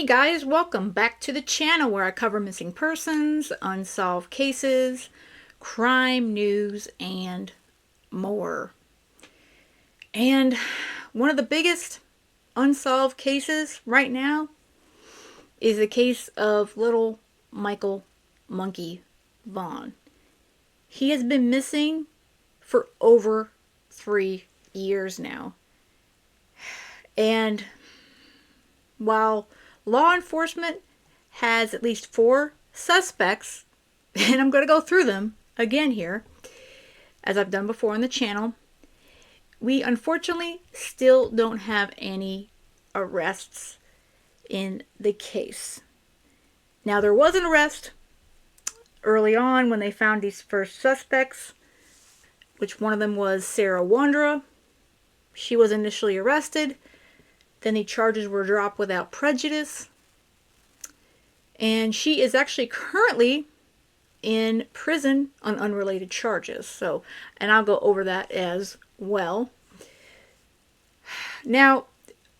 Hey guys, welcome back to the channel where I cover missing persons, unsolved cases, crime news, and more. And one of the biggest unsolved cases right now is the case of little Michael Monkey Vaughan. He has been missing for over 3 years now. And while law enforcement has at least 4 suspects, and I'm going to go through them again here, as I've done before on the channel, we unfortunately still don't have any arrests in the case. Now, there was an arrest early on when they found these first suspects, which one of them was Stacy Wondra. She was initially arrested. Then the charges were dropped without prejudice. And she is actually currently in prison on unrelated charges. And I'll go over that as well. Now,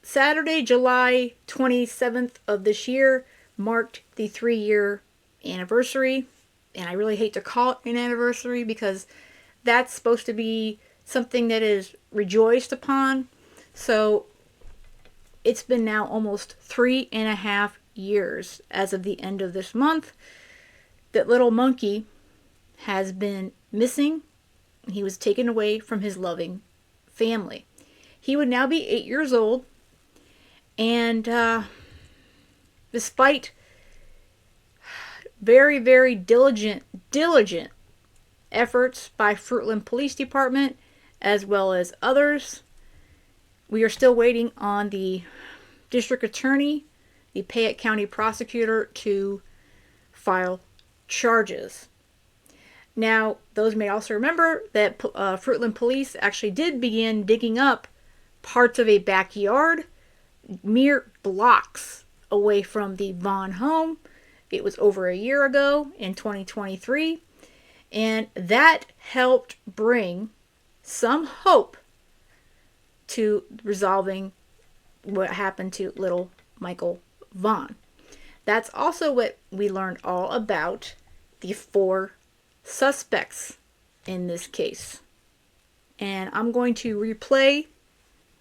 Saturday, July 27th of this year marked the 3-year anniversary. And I really hate to call it an anniversary because that's supposed to be something that is rejoiced upon. So it's been now almost 3.5 years as of the end of this month that little monkey has been missing. He was taken away from his loving family. He would now be 8 years old, and despite very, very diligent efforts by Fruitland Police Department as well as others, we are still waiting on the district attorney, the Fayette County prosecutor, to file charges. Now, those may also remember that Fruitland Police actually did begin digging up parts of a backyard mere blocks away from the Vaughan home. It was over a year ago in 2023, and that helped bring some hope to resolving what happened to little Michael Vaughan. That's also what we learned all about the 4 suspects in this case. And I'm going to replay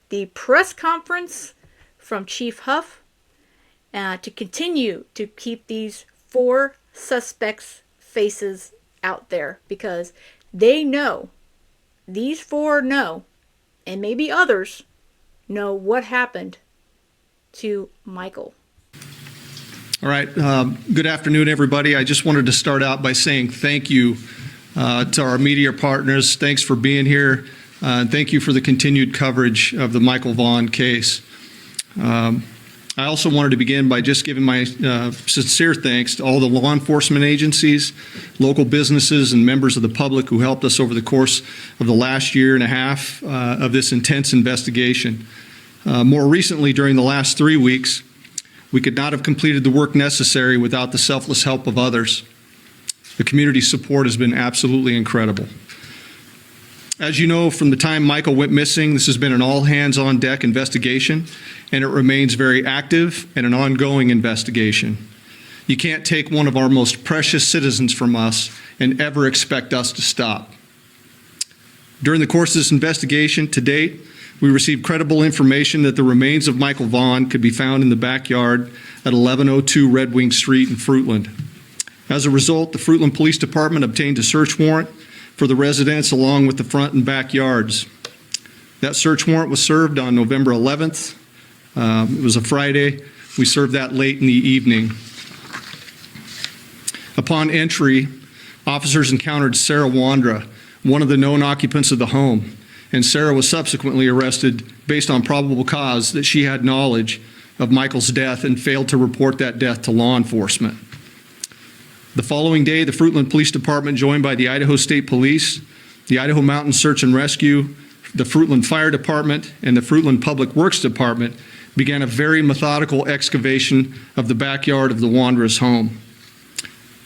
the press conference from Chief Huff to continue to keep these 4 suspects' faces out there, because they know, these 4 know, and maybe others know what happened to Michael. All right. Good afternoon, everybody. I just wanted to start out by saying thank you to our media partners. Thanks for being here. Thank you for the continued coverage of the Michael Vaughan case. I also wanted to begin by just giving my sincere thanks to all the law enforcement agencies, local businesses, and members of the public who helped us over the course of the last 1.5 years of this intense investigation. More recently, during the last 3 weeks, we could not have completed the work necessary without the selfless help of others. The community support has been absolutely incredible. As you know, from the time Michael went missing, this has been an all-hands-on-deck investigation, and it remains very active and an ongoing investigation. You can't take one of our most precious citizens from us and ever expect us to stop. During the course of this investigation to date, we received credible information that the remains of Michael Vaughan could be found in the backyard at 1102 Red Wing Street in Fruitland. As a result, the Fruitland Police Department obtained a search warrant for the residence along with the front and backyards. That search warrant was served on November 11th. It was a Friday. We served that late in the evening. Upon entry, officers encountered Stacy Wondra, one of the known occupants of the home, and Sarah was subsequently arrested based on probable cause that she had knowledge of Michael's death and failed to report that death to law enforcement. The following day, the Fruitland Police Department, joined by the Idaho State Police, the Idaho Mountain Search and Rescue, the Fruitland Fire Department, and the Fruitland Public Works Department, began a very methodical excavation of the backyard of the Wondras' home.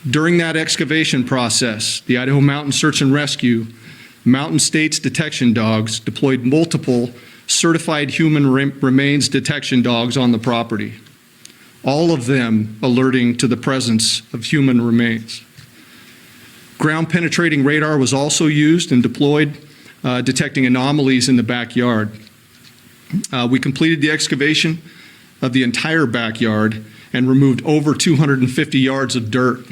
During that excavation process, the Idaho Mountain Search and Rescue, Mountain States detection dogs deployed multiple certified human remains detection dogs on the property. all of them alerting to the presence of human remains. Ground penetrating radar was also used and deployed, detecting anomalies in the backyard. We completed the excavation of the entire backyard and removed over 250 yards of dirt.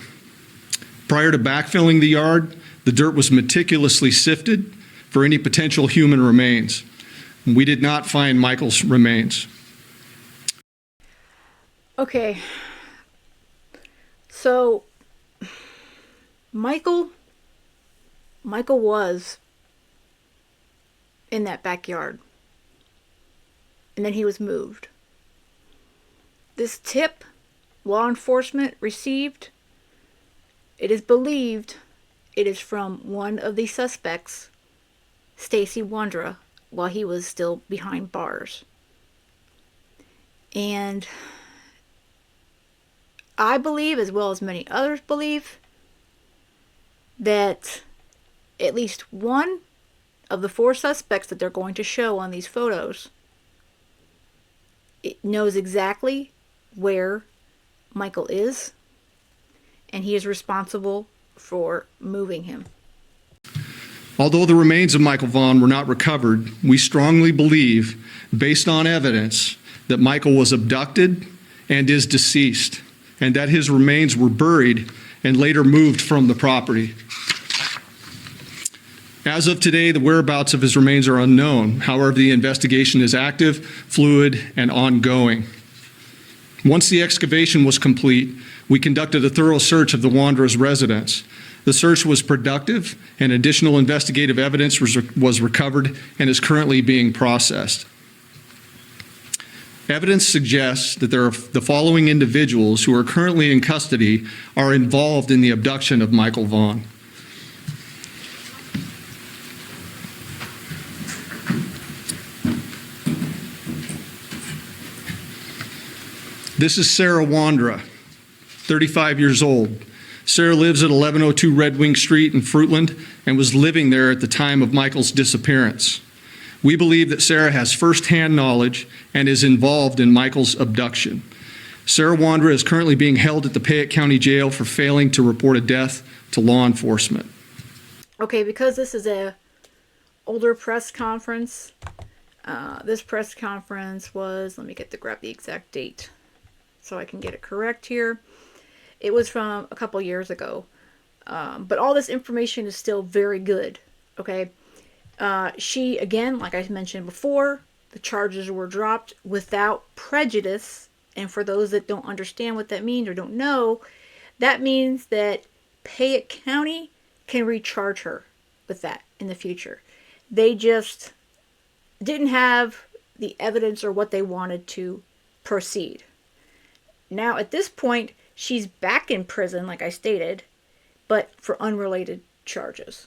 Prior to backfilling the yard, the dirt was meticulously sifted for any potential human remains. We did not find Michael's remains. Okay. So, Michael was in that backyard. And then he was moved. This tip law enforcement received, it is believed it is from one of the suspects, Stacy Wondra, while he was still behind bars. And I believe, as well as many others believe, that at least one of the 4 suspects that they're going to show on these photos, it knows exactly where Michael is, and he is responsible for moving him. Although the remains of Michael Vaughan were not recovered, we strongly believe, based on evidence, that Michael was abducted and is deceased, and that his remains were buried and later moved from the property. As of today, the whereabouts of his remains are unknown. However, the investigation is active, fluid, and ongoing. Once the excavation was complete, we conducted a thorough search of the Wondras' residence. The search was productive, and additional investigative evidence was recovered and is currently being processed. Evidence suggests that the following individuals who are currently in custody are involved in the abduction of Michael Vaughan. This is Sarah Wondra, 35 years old. Sarah lives at 1102 Red Wing Street in Fruitland and was living there at the time of Michael's disappearance. We believe that Sarah has firsthand knowledge and is involved in Michael's abduction. Sarah Wondra is currently being held at the Payette County Jail for failing to report a death to law enforcement. Okay, because this is a older press conference, this press conference was, let me grab the exact date so I can get it correct here. It was from a couple years ago. But all this information is still very good, okay? She, again, like I mentioned before, the charges were dropped without prejudice. And for those that don't understand what that means or don't know, that means that Payette County can recharge her with that in the future. They just didn't have the evidence or what they wanted to proceed. Now, at this point, she's back in prison, like I stated, but for unrelated charges.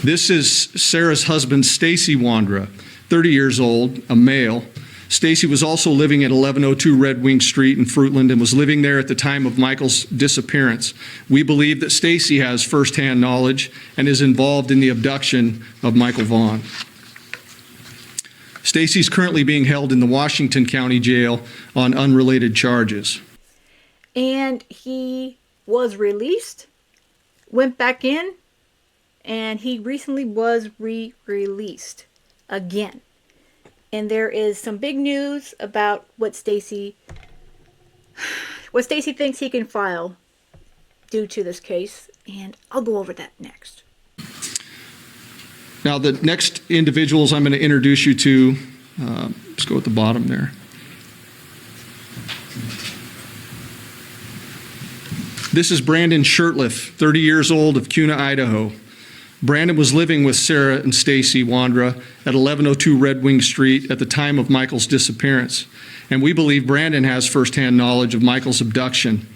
This is Sarah's husband, Stacy Wondra, 30 years old, a male. Stacy was also living at 1102 Red Wing Street in Fruitland and was living there at the time of Michael's disappearance. We believe that Stacy has firsthand knowledge and is involved in the abduction of Michael Vaughan. Stacy's currently being held in the Washington County Jail on unrelated charges. And he was released, went back in, and he recently was re-released again. And there is some big news about what Stacy thinks he can file due to this case, and I'll go over that next. Now, the next individuals I'm going to introduce you to, let's go at the bottom there. This is Brandon Shirtliff, 30 years old, of Kuna, Idaho. Brandon was living with Sarah and Stacy Wondra at 1102 Red Wing Street at the time of Michael's disappearance, and we believe Brandon has firsthand knowledge of Michael's abduction.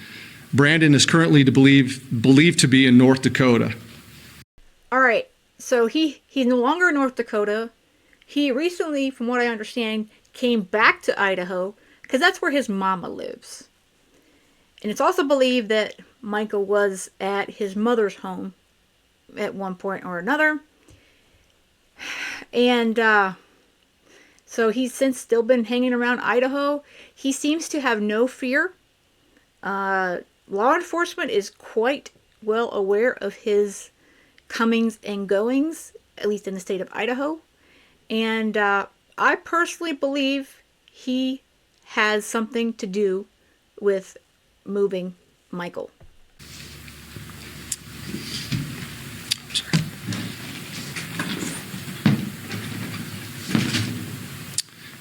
Brandon is currently believed to be in North Dakota. All right, so he's no longer in North Dakota. He recently, from what I understand, came back to Idaho because that's where his mama lives. And it's also believed that Michael was at his mother's home at one point or another. And so he's since still been hanging around Idaho. He seems to have no fear. Law enforcement is quite well aware of his comings and goings, at least in the state of Idaho. And I personally believe he has something to do with moving Michael.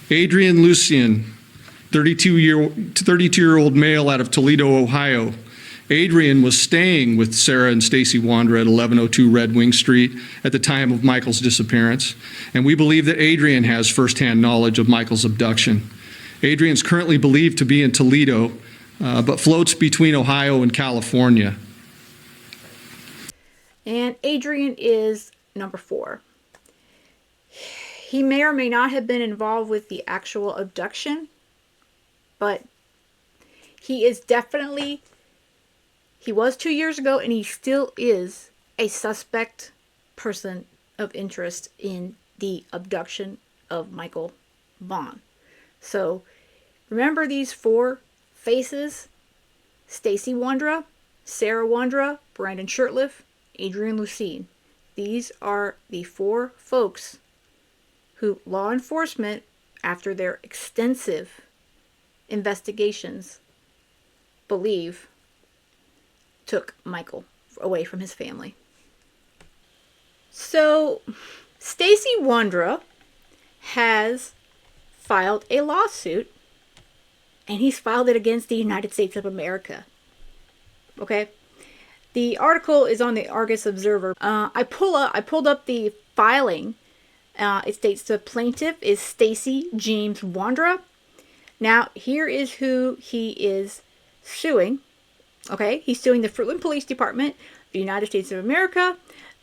Adrian Lucien, 32-year-old male out of Toledo, Ohio. Adrian was staying with Sarah and Stacy Wondra at 1102 Red Wing Street at the time of Michael's disappearance, and we believe that Adrian has firsthand knowledge of Michael's abduction. Adrian's currently believed to be in Toledo, but floats between Ohio and California. And Adrian is number 4. He may or may not have been involved with the actual abduction, but he is definitely, he was 2 years ago, and he still is a suspect person of interest in the abduction of Michael Vaughan. So remember these 4 faces: Stacy Wondra, Sarah Wondra, Brandon Shurtleff, Adrian Lucien. These are the 4 folks who law enforcement, after their extensive investigations, believe took Michael away from his family. So Stacy Wondra has filed a lawsuit, and he's filed it against the United States of America. Okay? The article is on the Argus Observer. I pulled up the filing. It states the plaintiff is Stacy James Wondra. Now, here is who he is suing. Okay, he's suing the Fruitland Police Department, the United States of America,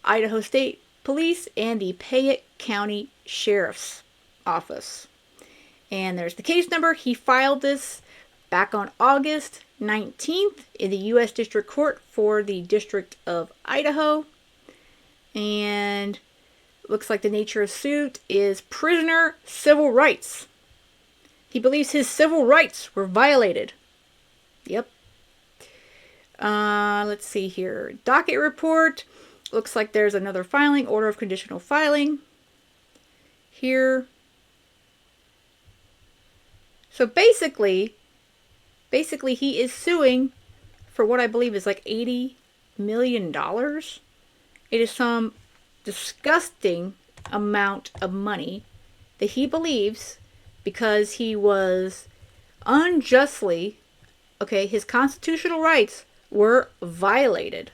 Idaho State Police, and the Payette County Sheriff's Office. And there's the case number. He filed this back on August 19th in the U.S. District Court for the District of Idaho. And looks like the nature of suit is prisoner civil rights. He believes his civil rights were violated. Yep. Let's see here. Docket report. Looks like there's another filing, order of conditional filing here. So basically he is suing for what I believe is like $80 million. It is some disgusting amount of money that he believes, because he was unjustly, okay, his constitutional rights were violated.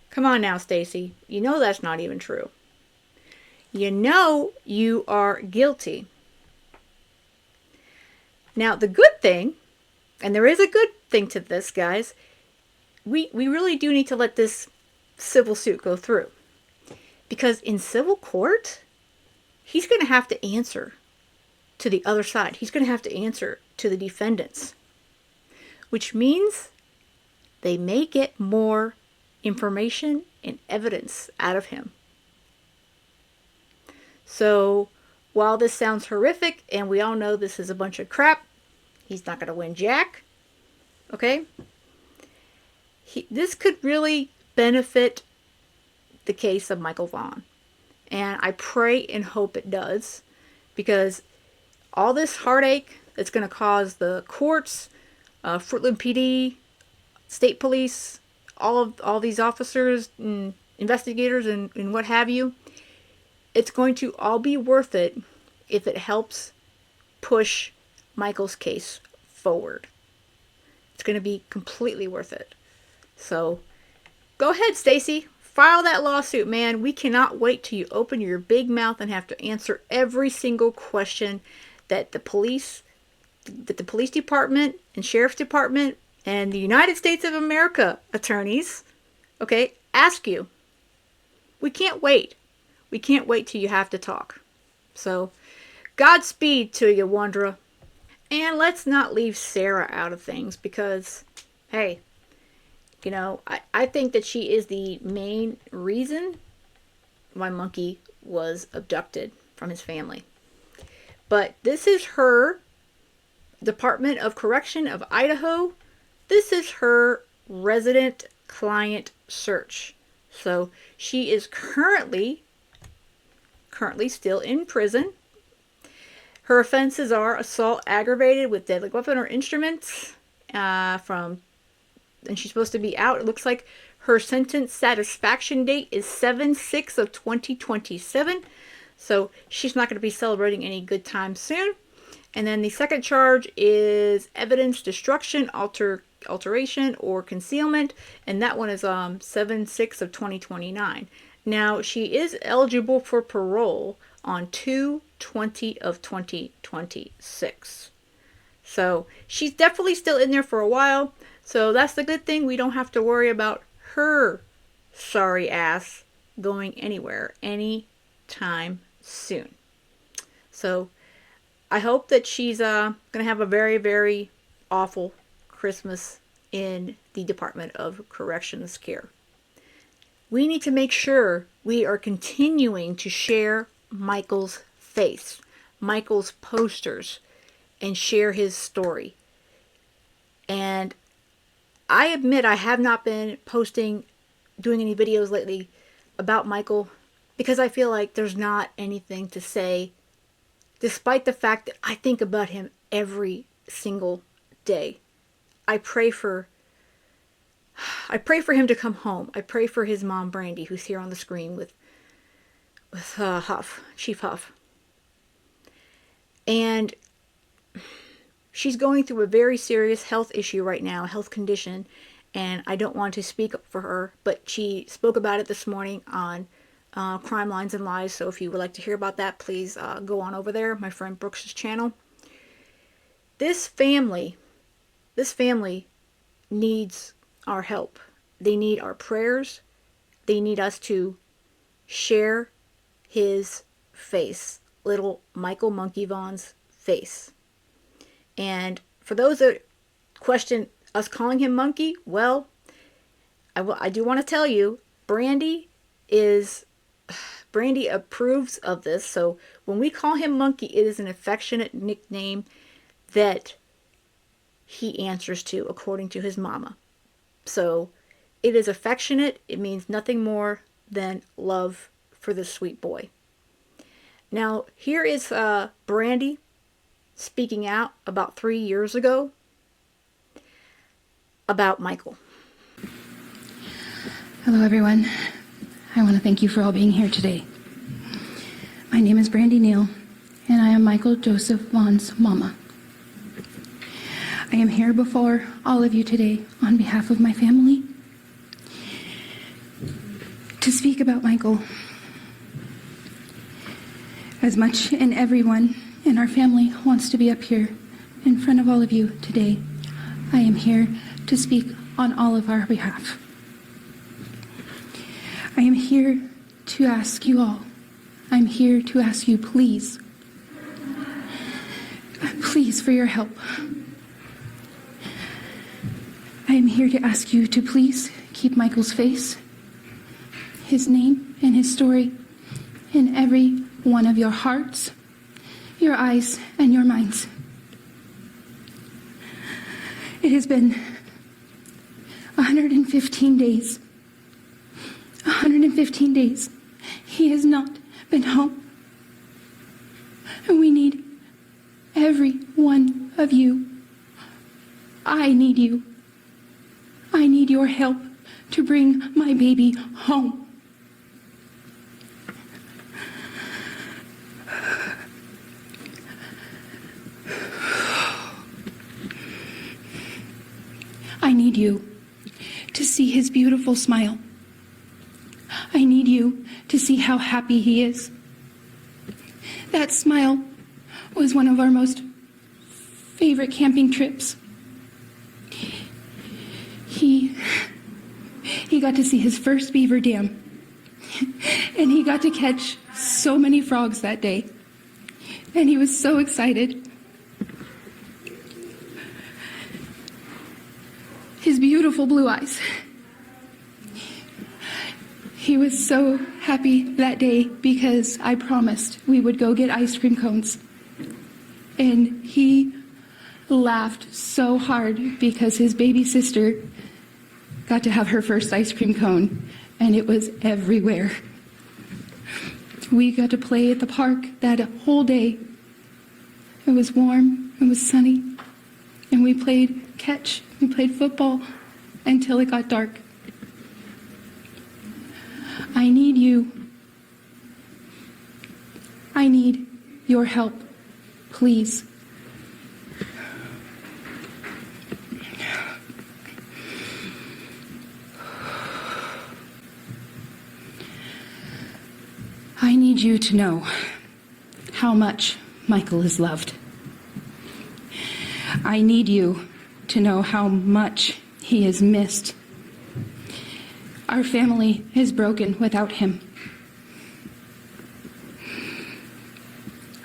Come on now, Stacy. You know that's not even true. You know you are guilty. Now, the good thing, and there is a good thing to this, guys, we really do need to let this civil suit go through. Because in civil court, he's going to have to answer to the other side. He's going to have to answer to the defendants. Which means they may get more information and evidence out of him. So, while this sounds horrific, and we all know this is a bunch of crap, he's not going to win jack. Okay? This could really benefit the case of Michael Vaughan. And I pray and hope it does, because all this heartache that's going to cause the courts, Fruitland PD, state police, all these officers and investigators and what have you, it's going to all be worth it if it helps push Michael's case forward. It's going to be completely worth it. So, go ahead, Stacy. File that lawsuit, man. We cannot wait till you open your big mouth and have to answer every single question that the police department and sheriff's department and the United States of America attorneys, okay, ask you. We can't wait. We can't wait till you have to talk. So, Godspeed to you, Wondra. And let's not leave Sarah out of things, because, hey, I think that she is the main reason why Monkey was abducted from his family. But this is her Department of Correction of Idaho. This is her resident client search. So she is currently still in prison. Her offenses are assault aggravated with deadly weapon or instruments and she's supposed to be out. It looks like her sentence satisfaction date is 7/6 of 2027. So she's not going to be celebrating any good time soon. And then the second charge is evidence destruction, alteration, or concealment. And that one is 7/6 of 2029. Now, she is eligible for parole on 2/20 of 2026. So she's definitely still in there for a while. So that's the good thing. We don't have to worry about her sorry ass going anywhere anytime soon. So I hope that she's going to have a very, very awful Christmas in the Department of Corrections care. We need to make sure we are continuing to share Michael's face, Michael's posters, and share his story. And I admit I have not been doing any videos lately about Michael because I feel like there's not anything to say, despite the fact that I think about him every single day. I pray for him to come home. I pray for his mom, Brandy, who's here on the screen with Chief Huff. And she's going through a very serious health issue right now, health condition, and I don't want to speak up for her, but she spoke about it this morning on Crime Lines and Lies, so if you would like to hear about that, please go on over there, my friend Brooks' channel. This family needs our help. They need our prayers. They need us to share his face, little Michael Monkey Vaughan's face. And for those that question us calling him Monkey, well, I do want to tell you, Brandy approves of this. So when we call him Monkey, it is an affectionate nickname that he answers to according to his mama. So it is affectionate. It means nothing more than love for this sweet boy. Now, here is Brandy speaking out about 3 years ago about Michael. Hello, everyone. I want to thank you for all being here today. My name is Brandy Neal, and I am Michael Joseph Vaughan's mama. I am here before all of you today on behalf of my family to speak about Michael. As much and everyone in our family wants to be up here in front of all of you today, I am here to speak on all of our behalf. I am here to ask you all. I'm here to ask you, please for your help. I am here to ask you to please keep Michael's face, his name, and his story in every one of your hearts, your eyes, and your minds. It has been 115 days. 115 days. He has not been home. And we need every one of you. I need you. I need your help to bring my baby home. I need you to see his beautiful smile. I need you to see how happy he is. That smile was one of our most favorite camping trips. He got to see his first beaver dam, and he got to catch so many frogs that day, and he was so excited. His beautiful blue eyes He was so happy that day because I promised we would go get ice cream cones. And he laughed so hard because his baby sister got to have her first ice cream cone, and it was everywhere. We got to play at the park that whole day. It was warm, it was sunny, and we played catch, we played football until it got dark. I need you. I need your help, please. I need you to know how much Michael is loved. I need you to know how much he is missed. Our family is broken without him.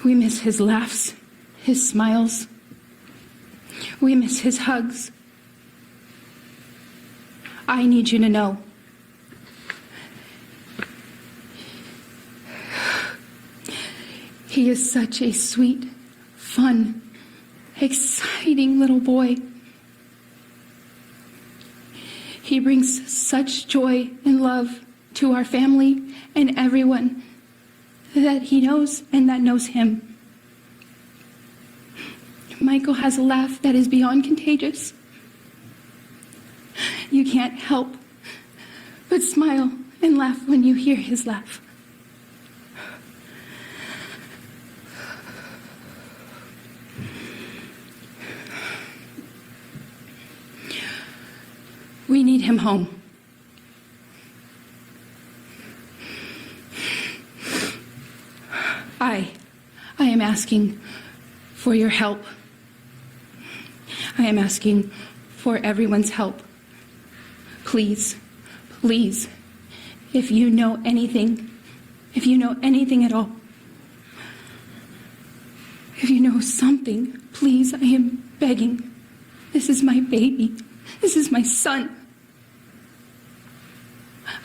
We miss his laughs, his smiles. We miss his hugs. I need you to know. He is such a sweet, fun, exciting little boy. He brings such joy and love to our family and everyone that he knows and that knows him. Michael has a laugh that is beyond contagious. You can't help but smile and laugh when you hear his laugh. We need him home. I am asking for your help. I am asking for everyone's help. Please, please, if you know anything at all, if you know something, please, I am begging. This is my baby. This is my son.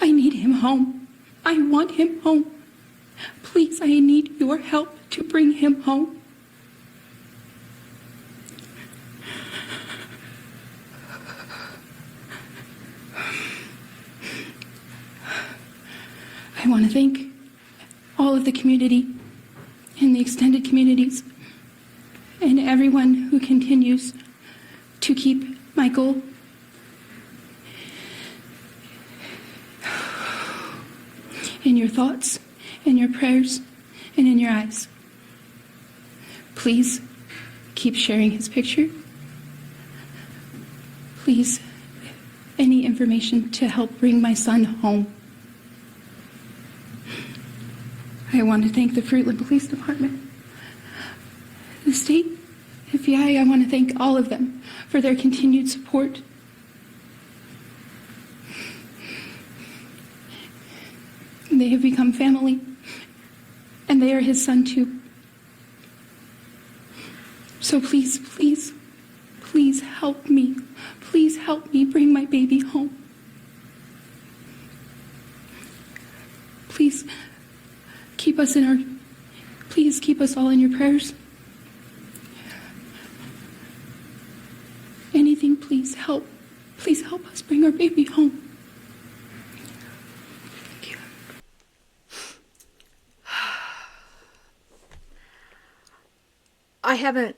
I need him home. I want him home. Please, I need your help to bring him home. I want to thank all of the community and the extended communities and everyone who continues to keep Michael in your thoughts, in your prayers, and in your eyes. Please keep sharing his picture. Please, any information to help bring my son home. I want to thank the Fruitland Police Department, the state, FBI. I want to thank all of them for their continued support. They have become family, and they are his son too. So please, please, please help me. Please help me bring my baby home. Please keep us please keep us all in your prayers. Anything, please help. Please help us bring our baby home. Thank you. I haven't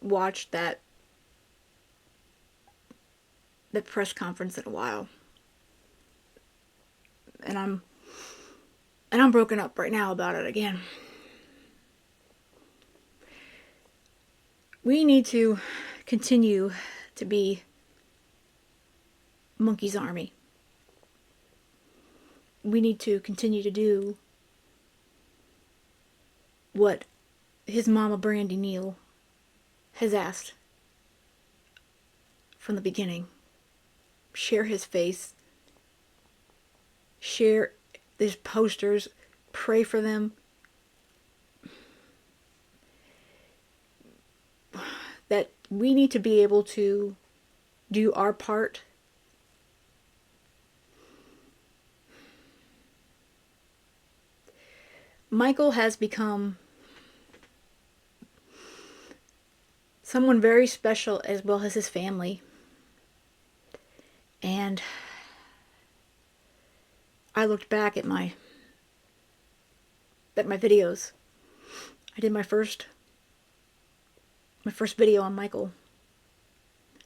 watched that press conference in a while. And I'm broken up right now about it again. We need to continue to be Monkey's Army. We need to continue to do what his mama, Brandy Neal, has asked from the beginning. Share his face. Share these posters. Pray for them. That we need to be able to do our part Michael has become someone very special, as well as his family. And I looked back at my videos. I did my first video on Michael,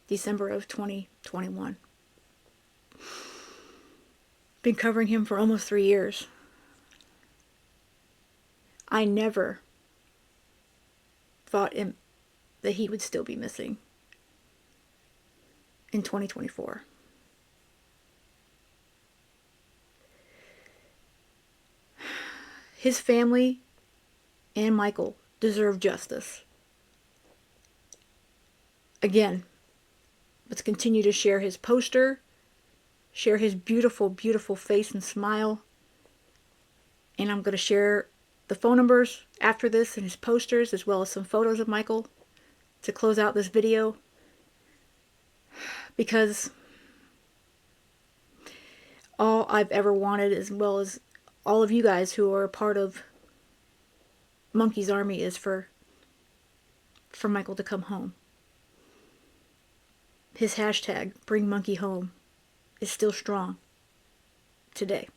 December of 2021. Been covering him for almost 3 years. I never thought that he would still be missing in 2024. His family and Michael deserve justice. Again, let's continue to share his poster, share his beautiful, beautiful face and smile. And I'm going to share the phone numbers after this and his posters, as well as some photos of Michael to close out this video. Because all I've ever wanted, as well as all of you guys who are a part of Monkey's Army, is for Michael to come home. His hashtag, Bring Monkey Home, is still strong today.